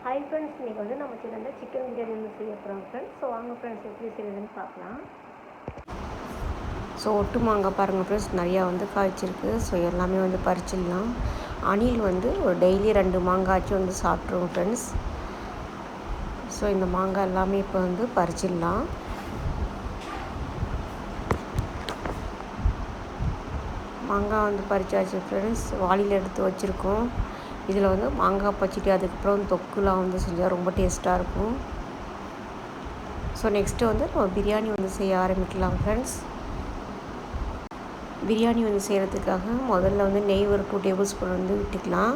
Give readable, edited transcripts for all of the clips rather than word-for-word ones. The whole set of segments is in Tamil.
ஹாய் ஃப்ரெண்ட்ஸ், இன்றைக்கி வந்து நம்ம சேனலில் சிக்கன் பிரியாணி வந்து செய்ய போகிறோம் ஃப்ரெண்ட்ஸ். ஸோ வாங்க ஃப்ரெண்ட்ஸ், எப்படி செய்யுதுன்னு பார்க்கலாம். ஸோ ஒட்டு மாங்காய் பாருங்கள் ஃப்ரெண்ட்ஸ், நிறையா வந்து காய்ச்சிருக்கு. ஸோ எல்லாமே வந்து பறிச்சிடலாம். அணில் வந்து ஒரு டெய்லி 2 மாங்காய்ச்சும் வந்து சாப்பிட்ருவோம் ஃப்ரெண்ட்ஸ். ஸோ இந்த மாங்காய் எல்லாமே இப்போ வந்து பறிச்சிடலாம். மாங்காய் வந்து பறிச்சாச்சு ஃப்ரெண்ட்ஸ். வாளியில் எடுத்து வச்சுருக்கோம். இதில் வந்து மாங்காய் பச்சிட்டு அதுக்கப்புறம் தொக்குலாம் வந்து செஞ்சால் ரொம்ப டேஸ்ட்டாக இருக்கும். ஸோ நெக்ஸ்ட்டு வந்து நம்ம பிரியாணி வந்து செய்ய ஆரம்பிக்கலாம் ஃப்ரெண்ட்ஸ். பிரியாணி வந்து செய்கிறதுக்காக முதல்ல வந்து நெய் ஒரு 2 டேபிள் ஸ்பூன் வந்து விட்டுக்கலாம்.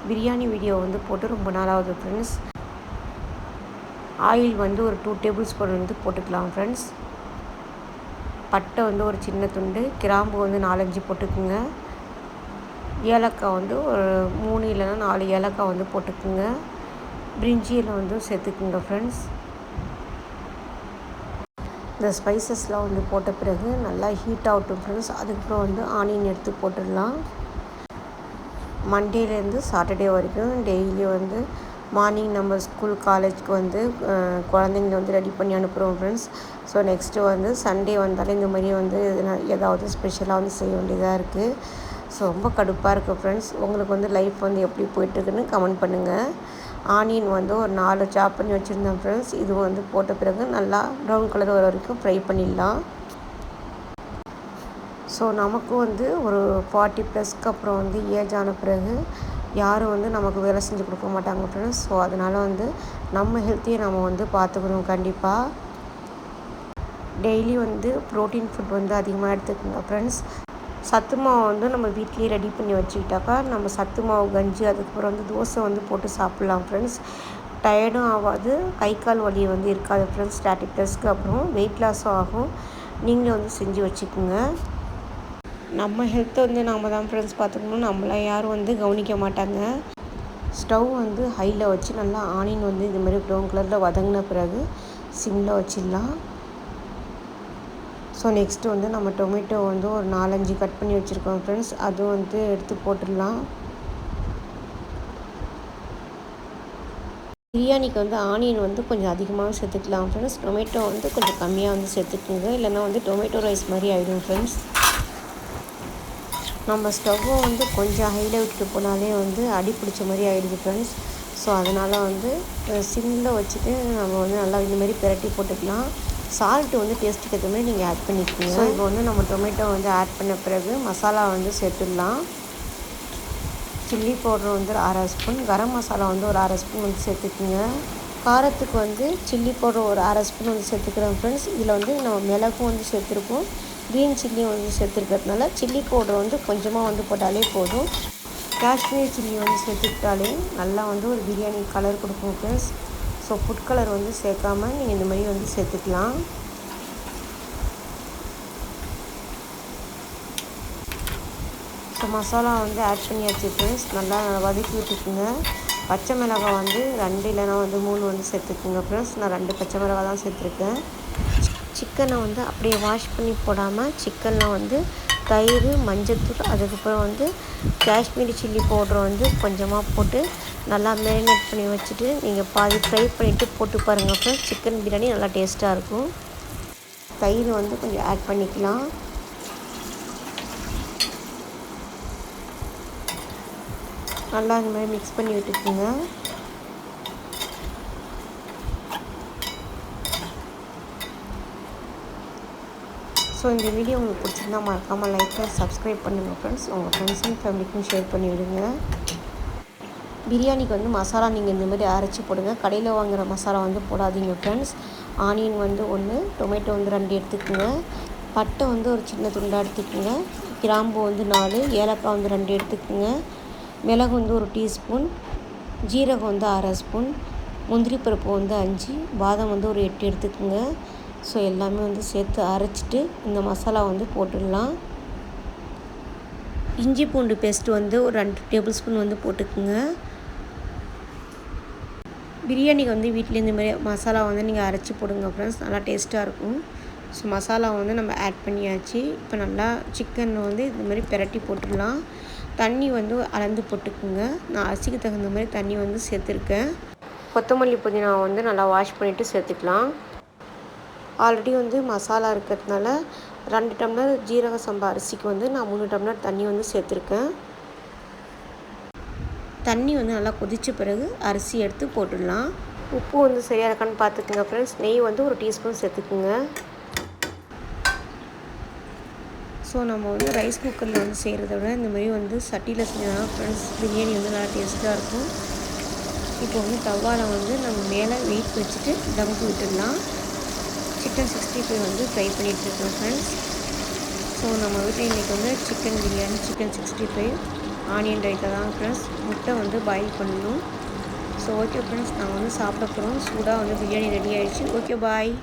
பிரியாணி வீடியோ வந்து போட்டு ரொம்ப நாளாகுது ஃப்ரெண்ட்ஸ். ஆயில் வந்து ஒரு 2 டேபிள் ஸ்பூன் வந்து போட்டுக்கலாம் ஃப்ரெண்ட்ஸ். பட்டை வந்து ஒரு சின்ன துண்டு, கிராம்பு வந்து 4-5 போட்டுக்குங்க. ஏலக்காய் வந்து ஒரு 3 இல்லைன்னா 4 ஏலக்காய் வந்து போட்டுக்குங்க. பிரிஞ்சியில் வந்து சேர்த்துக்குங்க ஃப்ரெண்ட்ஸ். இந்த ஸ்பைசஸ்லாம் வந்து போட்ட பிறகு நல்லா ஹீட் ஆகட்டும் ஃப்ரெண்ட்ஸ். அதுக்கப்புறம் வந்து ஆனியன் எடுத்து போட்டுடலாம். மண்டேலேருந்து சாட்டர்டே வரைக்கும் டெய்லி வந்து மார்னிங் நம்ம ஸ்கூல் காலேஜ்க்கு வந்து குழந்தைங்கள வந்து ரெடி பண்ணி அனுப்புகிறோம் ஃப்ரெண்ட்ஸ். ஸோ நெக்ஸ்ட்டு வந்து சண்டே வந்தாலே இந்த மாதிரி வந்து ஏதாவது ஸ்பெஷலாக வந்து செய்ய வேண்டியதாக இருக்குது. ஸோ ரொம்ப கடுப்பாக இருக்குது ஃப்ரெண்ட்ஸ். உங்களுக்கு வந்து லைஃப் வந்து எப்படி போய்ட்டுருக்குன்னு கமெண்ட் பண்ணுங்கள். ஆனியன் வந்து ஒரு 4 சாப் பண்ணி வச்சுருந்தேன் ஃப்ரெண்ட்ஸ். இது வந்து போட்ட பிறகு நல்லா ப்ரௌன் கலர் வர வரைக்கும் ஃப்ரை பண்ணிடலாம். ஸோ நமக்கு வந்து ஒரு 40+ அப்புறம் வந்து ஏஜ் ஆன பிறகு யாரும் வந்து நமக்கு வேலை செஞ்சு கொடுக்க மாட்டாங்க ஃப்ரெண்ட்ஸ். ஸோ அதனால் வந்து நம்ம ஹெல்த்தையும் நம்ம வந்து பார்த்துக்கணும் கண்டிப்பாக. டெய்லி வந்து ப்ரோட்டீன் ஃபுட் வந்து அதிகமாக எடுத்துக்கோங்க ஃப்ரெண்ட்ஸ். சத்து மாவு வந்து நம்ம வீட்லேயே ரெடி பண்ணி வச்சுக்கிட்டாக்கா நம்ம சத்து மாவு கஞ்சி அதுக்கப்புறம் வந்து தோசை வந்து போட்டு சாப்பிட்லாம் ஃப்ரெண்ட்ஸ். டயர்டும் ஆகாது, கை கால் வலி வந்து இருக்காது ஃப்ரெண்ட்ஸ். 30+க்கு அப்புறம் வெயிட் லாஸும் ஆகும். நீங்களும் வந்து செஞ்சு வச்சுக்கோங்க. நம்ம ஹெல்த்தை வந்து நாம் தான் ஃப்ரெண்ட்ஸ் பார்த்துக்கணும். நம்மளை யாரும் வந்து கவனிக்க மாட்டாங்க. ஸ்டவ் வந்து ஹையில் வச்சு நல்லா ஆனியன் வந்து இது மாதிரி ப்ரௌன் கலரில் வதங்கின பிறகு சிம்மில் வச்சிடலாம். ஸோ நெக்ஸ்ட்டு வந்து நம்ம டொமேட்டோ வந்து ஒரு 4-5 கட் பண்ணி வச்சுருக்கோம் ஃப்ரெண்ட்ஸ். அதுவும் வந்து எடுத்து போட்டுடலாம். பிரியாணிக்கு வந்து ஆனியன் வந்து கொஞ்சம் அதிகமாக சேர்த்துக்கலாம் ஃப்ரெண்ட்ஸ். டொமேட்டோ வந்து கொஞ்சம் கம்மியாக வந்து சேர்த்துக்குங்க, இல்லைன்னா வந்து டொமேட்டோ ரைஸ் மாதிரி ஆகிடும் ஃப்ரெண்ட்ஸ். நம்ம ஸ்டவ்வை வந்து கொஞ்சம் ஹையில் விட்டுட்டு போனாலே வந்து அடி பிடிச்ச மாதிரி ஆகிடுது ஃப்ரெண்ட்ஸ். ஸோ அதனால் வந்து சிம்மில் வச்சுட்டு நம்ம வந்து நல்லா இந்த மாதிரி பிரட்டி போட்டுக்கலாம். சால்ட்டு வந்து டேஸ்ட்டுக்கு ஏற்ற மாதிரி நீங்கள் ஆட் பண்ணிக்கோங்க. ஸோ இப்போ வந்து நம்ம டொமேட்டோ வந்து ஆட் பண்ண பிறகு மசாலா வந்து சேர்த்துடலாம். சில்லி பவுடர் வந்து 1/2 ஸ்பூன், கரம் மசாலா வந்து ஒரு 1/2 ஸ்பூன் வந்து சேர்த்துக்குங்க. காரத்துக்கு வந்து சில்லி பவுடர் ஒரு 1/2 ஸ்பூன் வந்து சேர்த்துக்கிறோம் ஃப்ரெண்ட்ஸ். இதில் வந்து நம்ம மிளகும் வந்து சேர்த்துருக்கோம், க்ரீன் சில்லியும் வந்து சேர்த்துருக்கிறதுனால சில்லி பவுடர் வந்து கொஞ்சமாக வந்து போட்டாலே போதும். காஷ்மீர் சில்லி வந்து சேர்த்துக்கிட்டாலே நல்லா வந்து ஒரு பிரியாணி கலர் கொடுக்கும் ஃப்ரெண்ட்ஸ். ஸோ ஃபுட் கலர் வந்து சேர்க்காமல் நீங்கள் இந்த மாதிரி வந்து சேர்த்துக்கலாம். ஸோ மசாலா வந்து ஆட் பண்ணியாச்சு ஃப்ரெண்ட்ஸ். நல்லா வதக்கி விட்டுக்குங்க. பச்சை மிளகாய் வந்து 2 இல்லைனா வந்து 3 வந்து சேர்த்துக்குங்க ஃப்ரெண்ட்ஸ். நான் 2 பச்சை மிளகாய் தான் சேர்த்துருக்கேன். சிக்கனை வந்து அப்படியே வாஷ் பண்ணி போடாமல் சிக்கனில் வந்து தயிர், மஞ்சத்தூள், அதுக்கப்புறம் வந்து காஷ்மீரி சில்லி பவுட்ரு வந்து கொஞ்சமாக போட்டு நல்லா மேரினேட் பண்ணி வச்சுட்டு நீங்கள் பாதி ஃப்ரை பண்ணிவிட்டு போட்டு பாருங்கள் ஃப்ரெண்ட்ஸ். சிக்கன் பிரியாணி நல்லா டேஸ்ட்டாக இருக்கும். தயிர் வந்து கொஞ்சம் ஆட் பண்ணிக்கலாம். நல்லா இந்த மாதிரி மிக்ஸ் பண்ணி விட்டுக்குங்க. ஸோ இந்த வீடியோ உங்களுக்கு பிடிச்சிருந்தா மறக்காமல் லைக் அண்ட் சப்ஸ்கிரைப் பண்ணுங்கள் ஃப்ரெண்ட்ஸ். உங்கள் ஃப்ரெண்ட்ஸும் ஃபேமிலிக்கும் ஷேர் பண்ணி விடுங்க. பிரியாணிக்கு வந்து மசாலா நீங்கள் இந்த மாதிரி அரைச்சி போடுங்க. கடையில் வாங்குகிற மசாலா வந்து போடாதீங்க ஃப்ரெண்ட்ஸ். ஆனியன் வந்து 1, டொமேட்டோ வந்து 2 எடுத்துக்கோங்க. பட்டை வந்து ஒரு சின்ன துண்டாக எடுத்துக்கோங்க. கிராம்பு வந்து 4, ஏலக்காய் வந்து 2 எடுத்துக்கோங்க. மிளகு வந்து 1 டீஸ்பூன், ஜீரகம் வந்து 1/2 ஸ்பூன், முந்திரி பருப்பு வந்து 5, பாதாம் வந்து ஒரு 8 எடுத்துக்கோங்க. ஸோ எல்லாமே வந்து சேர்த்து அரைச்சிட்டு இந்த மசாலா வந்து போட்டுடலாம். இஞ்சி பூண்டு பேஸ்ட்டு வந்து ஒரு 2 டேபிள் ஸ்பூன் வந்து போட்டுக்குங்க. பிரியாணிக்கு வந்து வீட்டில் இந்த மாதிரி மசாலா வந்து நீங்கள் அரைச்சி போடுங்க ஃப்ரெண்ட்ஸ், நல்லா டேஸ்ட்டாக இருக்கும். ஸோ மசாலா வந்து நம்ம ஆட் பண்ணியாச்சு. இப்போ நல்லா சிக்கன் வந்து இந்த மாதிரி பிரட்டி போட்டுடலாம். தண்ணி வந்து அளந்து போட்டுக்குங்க. நான் அரிசிக்கு தகுந்த மாதிரி தண்ணி வந்து சேர்த்துருக்கேன். கொத்தமல்லி புதினா வந்து நல்லா வாஷ் பண்ணிவிட்டு சேர்த்துக்கலாம். ஆல்ரெடி வந்து மசாலா இருக்கிறதுனால 2 டம்ளர் ஜீரக சம்பா அரிசிக்கு வந்து நான் 3 டம்ளர் தண்ணி வந்து சேர்த்துருக்கேன். தண்ணி வந்து நல்லா கொதித்த பிறகு அரிசி எடுத்து போட்டுடலாம். உப்பு வந்து சரியாக இருக்கான்னு பார்த்துக்குங்க ஃப்ரெண்ட்ஸ். நெய் வந்து 1 டீஸ்பூன் சேர்த்துக்குங்க. ஸோ நம்ம வந்து ரைஸ் குக்கரில் வந்து செய்கிறத விட இந்த மாதிரி வந்து சட்டியில் செஞ்சோம்னா ஃப்ரெண்ட்ஸ் பிரியாணி வந்து நல்லா டேஸ்ட்டாக இருக்கும். இப்போ வந்து தவாவில் வந்து நம்ம மேலே வெயிட் வச்சுட்டு தம்க்கு விட்டுடலாம். சிக்கன் 65 வந்து ஃப்ரை பண்ணிகிட்ருக்கோம் ஃப்ரெண்ட்ஸ். ஸோ நம்ம வீட்டில் இன்றைக்கி வந்து chicken biryani, chicken 65, onion raita தான் ஃப்ரெண்ட்ஸ். முட்டை வந்து பாயில் பண்ணணும். ஸோ ஓகே ஃப்ரெண்ட்ஸ், நாங்கள் வந்து சாப்பிட போகிறோம். சூடாக வந்து பிரியாணி ரெடி ஆகிடுச்சு. Okay bye.